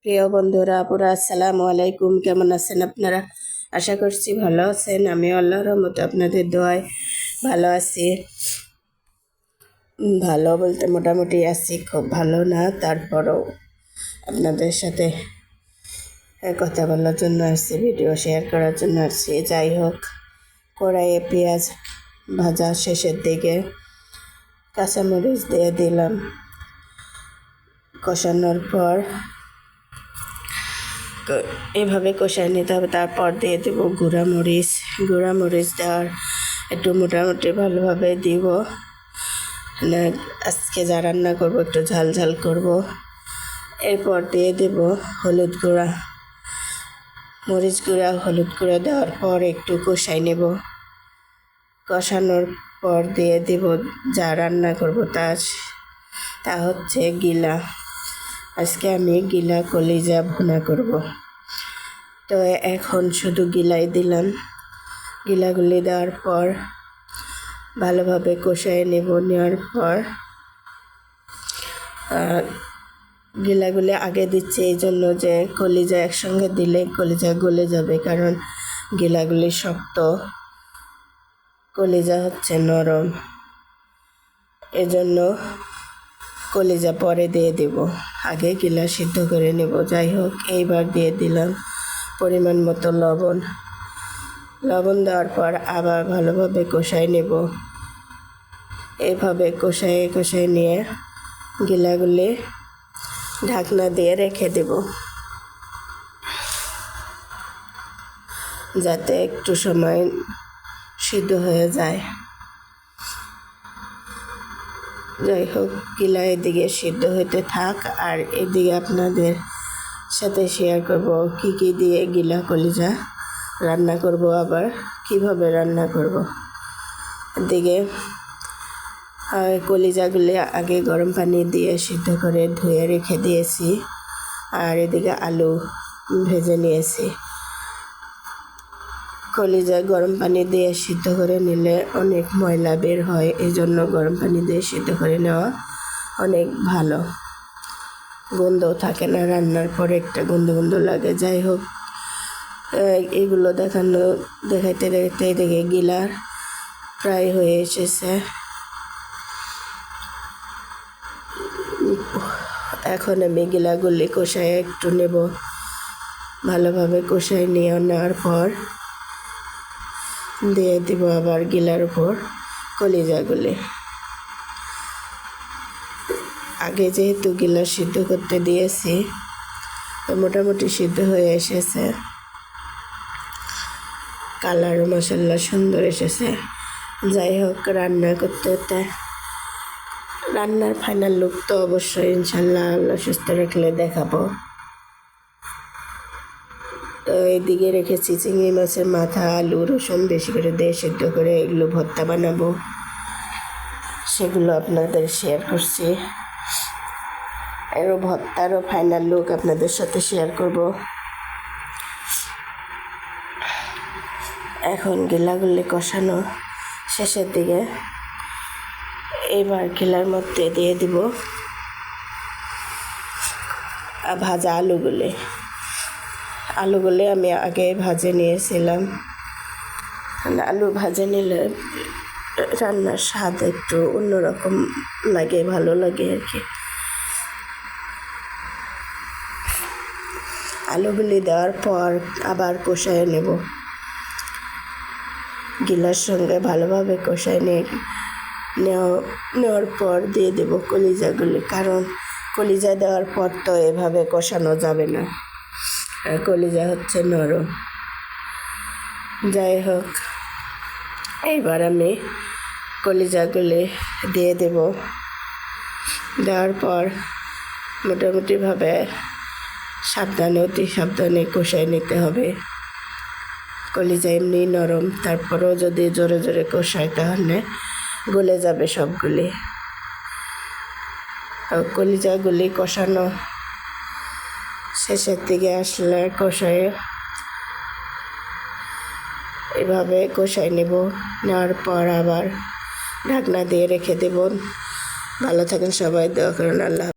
প্রিয় বন্ধুরা আপুরা আসসালামু আলাইকুম, কেমন আছেন আপনারা? আশা করছি ভালো আছেন। আমি আল্লাহর রহমতে আপনাদের দোয়ায় ভালো আছি। ভালো বলতে মোটামুটি আছি, খুব ভালো না, তারপরেও আপনাদের সাথে কথা বলার জন্য আসছি, ভিডিও শেয়ার করার জন্য আসছি। যাই হোক, কড়াইয়ে পেঁয়াজ ভাজা শেষের দিকে কাঁচামরিচ দিয়ে দিলাম। কষানোর পর এভাবে কষায় নিতে হবে। তারপর দিয়ে দেবো গুঁড়ামরিচ দেওয়ার একটু মোটামুটি ভালোভাবে দিব। আজকে যা রান্না করব একটু ঝাল ঝাল করব। এরপর দিয়ে দেব হলুদ গুঁড়া, মরিচ গুঁড়া, হলুদ গুঁড়া দেওয়ার পর একটু কষাই নেব। কষানোর পর দিয়ে দেব যা রান্না করব তা হচ্ছে গিলা। আজকে আমি গিলা কলিজা ভুনা করব। তো এখন শুধু গিলাই দিলাম। গিলাগুলি দেওয়ার পর ভালোভাবে কষায় নেওয়ার পর গিলাগুলি আগে দিচ্ছি এই জন্য যে কলিজা একসঙ্গে দিলে কলিজা গলে যাবে, কারণ গিলাগুলি শক্ত, কলিজা হচ্ছে নরম, এজন্য কলিজা পরে দিয়ে দেব, আগে গিলা সিদ্ধ করে নেব। যাই হোক, এইবার দিয়ে দিলাম পরিমাণ মতো লবণ দেওয়ার পর আবার ভালোভাবে কষাই নেব। এইভাবে কষাই নিয়ে গিলাগুলি ঢাকনা দিয়ে রেখে দেব, যাতে একটু সময় সিদ্ধ হয়ে যায়। যাই হোক, গিলা এদিকে সিদ্ধ হতে থাক, আর এদিকে আপনাদের সাথে শেয়ার করব কি কি দিয়ে গিলা কলিজা রান্না করব, আবার কিভাবে রান্না করব। এদিকে কলিজাগুলি আগে গরম পানি দিয়ে সিদ্ধ করে ধুয়ে রেখে দিয়েছি, আর এদিকে আলু ভেজে নিয়েছি। কলিজা গরম পানি দিয়ে সিদ্ধ করে নিলে অনেক ময়লা বের হয়, এই জন্য গরম পানি দিয়ে সিদ্ধ করে নেওয়া অনেক ভালো, গন্ধও থাকে না, রান্নার পরে একটা গন্ধ লাগে। যাই হোক, এগুলো দেখাইতে দেখে গিলা প্রায় হয়ে এসেছে। এখন আমি গিলাগুলি কষায় একটু নেব, ভালোভাবে কষায় নেওয়ার পর দিয়ে দিব আবার গিলার উপর কলিজাগুলি। আগে যেহেতু গিলা সিদ্ধ করতে দিয়েছি, তো মোটামুটি সিদ্ধ হয়ে এসেছে, কালার ও মশলা সুন্দর এসেছে। যাই হোক, রান্না করতে রান্নার ফাইনাল লুক তো অবশ্যই ইনশাল্লাহ আল্লাহ সুস্থ রাখলে দেখাবো। তো এইদিকে রেখেছি চিংড়ি মাছের মাথা, আলু, রসুন বেশি করে দিয়ে সিদ্ধ করে এগুলো ভর্তা বানাবো, সেগুলো আপনাদের শেয়ার করছি। এরও ভর্তারও ফাইনাল লুক আপনাদের সাথে শেয়ার করব। এখন গিলাগুলি কষানো শেষের দিকে, এবার গিলার মধ্যে দিয়ে দিব ভাজা আলুগুলি আমি আগে ভাজে নিয়েছিলাম। আলু ভাজে নিলে রান্নার স্বাদ একটু অন্যরকম লাগে, ভালো লাগে আর কি। আলুগুলি দেওয়ার পর আবার কষায় নেব, গিলার সঙ্গে ভালোভাবে কষায় নেওয়ার পর দিয়ে দেব কলিজাগুলি, কারণ কলিজা দেওয়ার পর তো এভাবে কষানো যাবে না, আর কলিজা হচ্ছে নরম। যাই হোক, এইবার আমি কলিজাগুলি দিয়ে দেব। দেওয়ার পর মোটামুটিভাবে অতি সাবধানে কষাই নিতে হবে। কলিজা এমনি নরম, তারপরেও যদি জোরে জোরে কষায় তাহলে গলে যাবে সবগুলি। কলিজাগুলি কষানো শেষের দিকে আসলে এভাবে কষাই নেওয়ার পর আবার ঢাকনা দিয়ে রেখে দেব। ভালো থাকেন সবাই, দোয়া করুন। আল্লাহ।